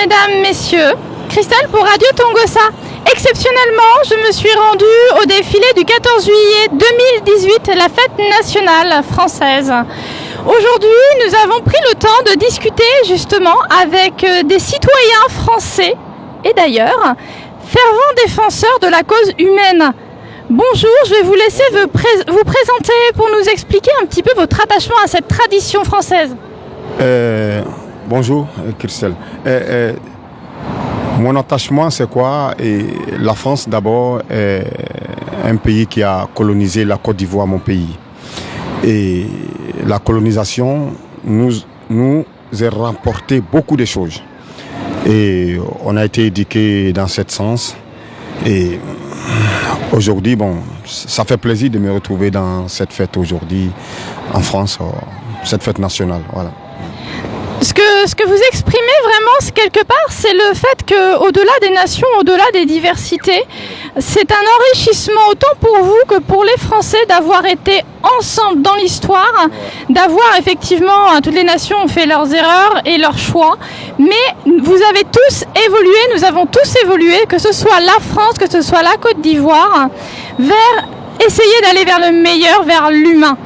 mesdames, messieurs, Christelle pour Radio Tongossa. Exceptionnellement, je me suis rendue au défilé du 14 juillet 2018, la fête nationale française. Aujourd'hui, nous avons pris le temps de discuter justement avec des citoyens français et d'ailleurs, fervents défenseurs de la cause humaine. Bonjour, je vais vous laisser vous présenter pour nous expliquer un petit peu votre attachement à cette tradition française. Bonjour Christelle. Mon attachement c'est quoi? La France d'abord est un pays qui a colonisé la Côte d'Ivoire, mon pays. Et la colonisation nous a rapporté beaucoup de choses. Et on a été éduqué dans ce sens. Et aujourd'hui, bon, ça fait plaisir de me retrouver dans cette fête aujourd'hui en France, cette fête nationale. Voilà. Ce que vous exprimez vraiment, quelque part, c'est le fait qu'au-delà des nations, au-delà des diversités, c'est un enrichissement autant pour vous que pour les Français d'avoir été ensemble dans l'histoire, d'avoir effectivement, toutes les nations ont fait leurs erreurs et leurs choix, mais vous avez tous évolué, nous avons tous évolué, que ce soit la France, que ce soit la Côte d'Ivoire, vers essayer d'aller vers le meilleur, vers l'humain.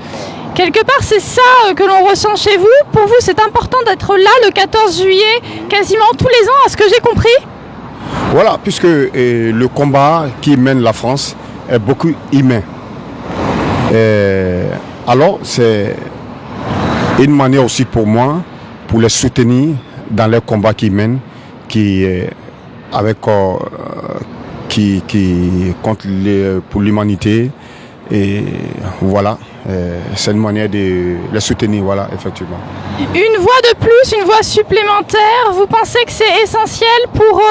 Quelque part, c'est ça que l'on ressent chez vous. Pour vous, c'est important d'être là le 14 juillet, quasiment tous les ans, à ce que j'ai compris? Voilà, puisque le combat qui mène la France est beaucoup humain. Alors, c'est une manière aussi pour moi, pour les soutenir dans les combats qu'ils mènent, pour l'humanité. Et voilà. C'est une manière de les soutenir, voilà, effectivement. Une voix de plus, une voix supplémentaire, vous pensez que c'est essentiel pour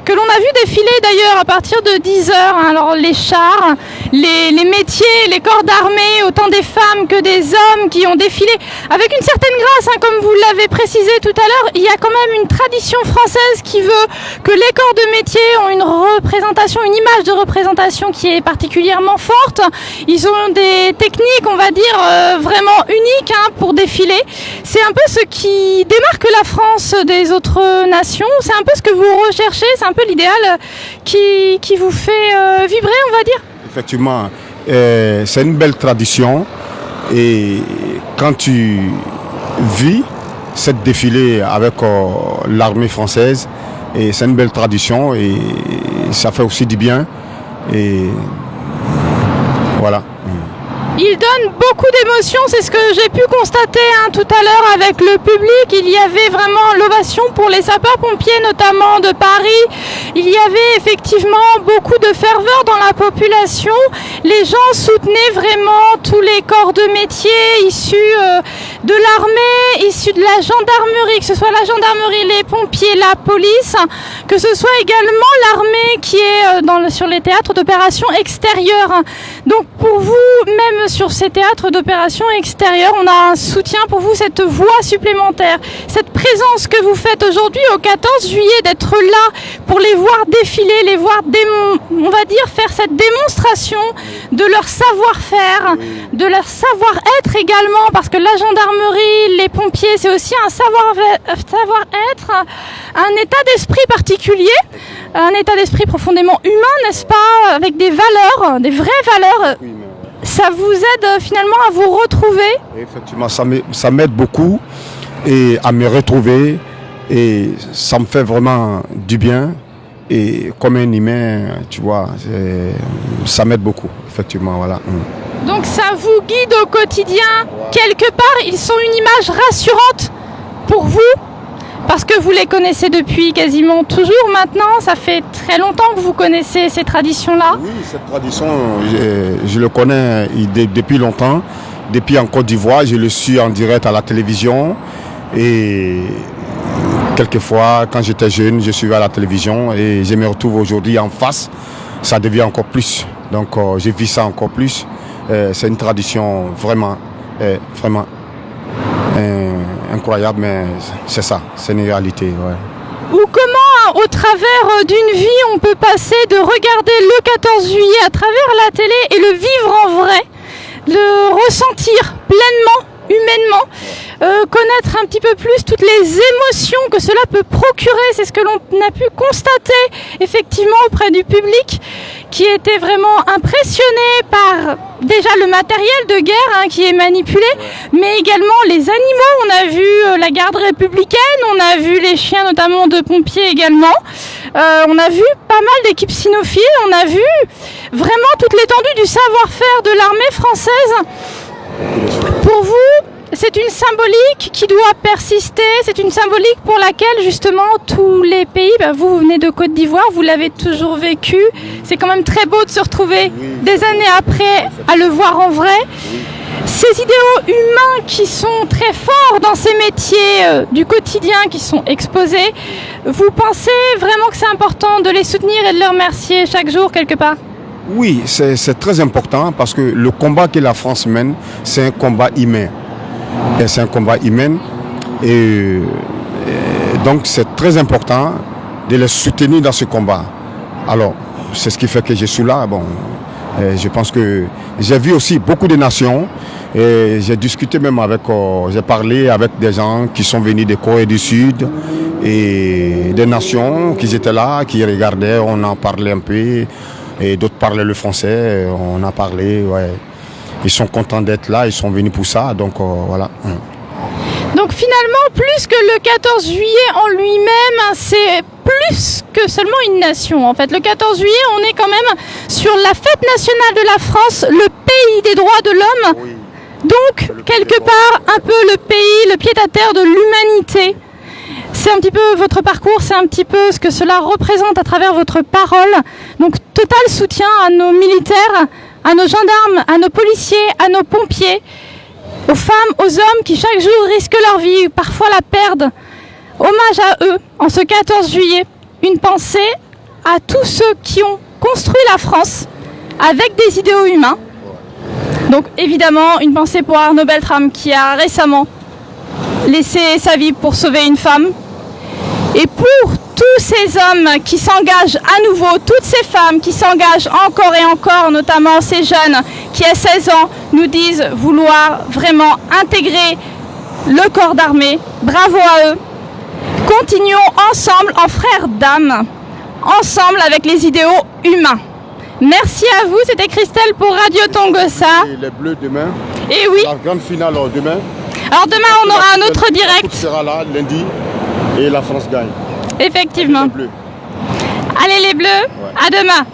que l'on a vu défiler d'ailleurs à partir de 10h, alors les chars, les métiers, les corps d'armée, autant des femmes que des hommes qui ont défilé avec une certaine grâce, comme vous l'avez précisé tout à l'heure, il y a quand même une tradition française qui veut que les corps de métier ont une représentation, une image de représentation qui est particulièrement forte. Ils ont des techniques, on va dire, vraiment uniques pour défiler. C'est un peu ce qui démarque la France des autres nations. C'est un peu ce que vous recherchez, c'est un peu l'idéal qui vous fait vibrer, on va dire. Effectivement, c'est une belle tradition et quand tu vis cette défilé avec l'armée française, et c'est une belle tradition et ça fait aussi du bien et voilà. Il donne beaucoup d'émotions, c'est ce que j'ai pu constater tout à l'heure avec le public. Il y avait vraiment l'ovation pour les sapeurs-pompiers, notamment de Paris. Il y avait effectivement beaucoup de ferveur dans la population. Les gens soutenaient vraiment tous les corps de métier issus de l'armée, issus de la gendarmerie, que ce soit la gendarmerie, les pompiers, la police, que ce soit également l'armée qui est sur les théâtres d'opérations extérieures. Donc pour vous, même sur ces théâtres d'opérations extérieures, on a un soutien pour vous, cette voix supplémentaire, cette présence que vous faites aujourd'hui au 14 juillet, d'être là pour les voir défiler, les voir, on va dire, faire cette démonstration de leur savoir-faire, de leur savoir-être également, parce que la gendarmerie, les pompiers, c'est aussi un savoir-être, un état d'esprit particulier, un état d'esprit profondément humain, n'est-ce pas, avec des valeurs, des vraies valeurs. Ça vous aide finalement à vous retrouver? Effectivement, ça m'aide beaucoup et à me retrouver et ça me fait vraiment du bien et comme un humain, tu vois, ça m'aide beaucoup, effectivement, voilà. Donc ça vous guide au quotidien, quelque part, ils sont une image rassurante pour vous? Parce que vous les connaissez depuis quasiment toujours maintenant, ça fait très longtemps que vous connaissez ces traditions-là. Oui, cette tradition, je le connais depuis longtemps. Depuis en Côte d'Ivoire, je le suis en direct à la télévision. Et quelquefois, quand j'étais jeune, je suivais à la télévision et je me retrouve aujourd'hui en face. Ça devient encore plus. Donc, je vis ça encore plus. C'est une tradition vraiment incroyable, mais c'est ça, c'est une réalité. Ouais. Ou comment, au travers d'une vie, on peut passer de regarder le 14 juillet à travers la télé et le vivre en vrai, le ressentir pleinement humainement, connaître un petit peu plus toutes les émotions que cela peut procurer. C'est ce que l'on a pu constater effectivement auprès du public, qui était vraiment impressionné par déjà le matériel de guerre qui est manipulé, mais également les animaux. On a vu la garde républicaine, on a vu les chiens notamment de pompiers également. On a vu pas mal d'équipes cynophiles, on a vu vraiment toute l'étendue du savoir-faire de l'armée française. Pour vous, c'est une symbolique qui doit persister, c'est une symbolique pour laquelle justement tous les pays, vous venez de Côte d'Ivoire, vous l'avez toujours vécu, c'est quand même très beau de se retrouver des années après à le voir en vrai. Ces idéaux humains qui sont très forts dans ces métiers du quotidien qui sont exposés, vous pensez vraiment que c'est important de les soutenir et de les remercier chaque jour quelque part? Oui, c'est très important parce que le combat que la France mène, c'est un combat humain. Et c'est un combat humain et donc c'est très important de les soutenir dans ce combat. Alors, c'est ce qui fait que je suis là. Bon, je pense que j'ai vu aussi beaucoup de nations et j'ai discuté même avec, j'ai parlé avec des gens qui sont venus de Corée du Sud et des nations qui étaient là, qui regardaient, on en parlait un peu et d'autres parlaient le français, on a parlé, ouais. Ils sont contents d'être là, ils sont venus pour ça, donc voilà. Donc finalement, plus que le 14 juillet en lui-même, c'est plus que seulement une nation. En fait, le 14 juillet, on est quand même sur la fête nationale de la France, le pays des droits de l'homme. Oui. Donc, quelque part, un peu le pays, le pied-à-terre de l'humanité. C'est un petit peu votre parcours, c'est un petit peu ce que cela représente à travers votre parole. Donc, total soutien à nos militaires, à nos gendarmes, à nos policiers, à nos pompiers, aux femmes, aux hommes qui chaque jour risquent leur vie, parfois la perdent. Hommage à eux en ce 14 juillet. Une pensée à tous ceux qui ont construit la France avec des idéaux humains. Donc évidemment, une pensée pour Arnaud Beltrame qui a récemment laissé sa vie pour sauver une femme. Et pour tous ces hommes qui s'engagent à nouveau, toutes ces femmes qui s'engagent encore et encore, notamment ces jeunes qui à 16 ans nous disent vouloir vraiment intégrer le corps d'armée. Bravo à eux. Continuons ensemble en frères d'âme, ensemble avec les idéaux humains. Merci à vous, c'était Christelle pour Radio Tongossa. Et les Bleus demain. Et oui. La grande finale demain. Alors demain on aura un autre direct. La sera là lundi et la France gagne. Effectivement. Allez les Bleus. Allez les Bleus, ouais. À demain.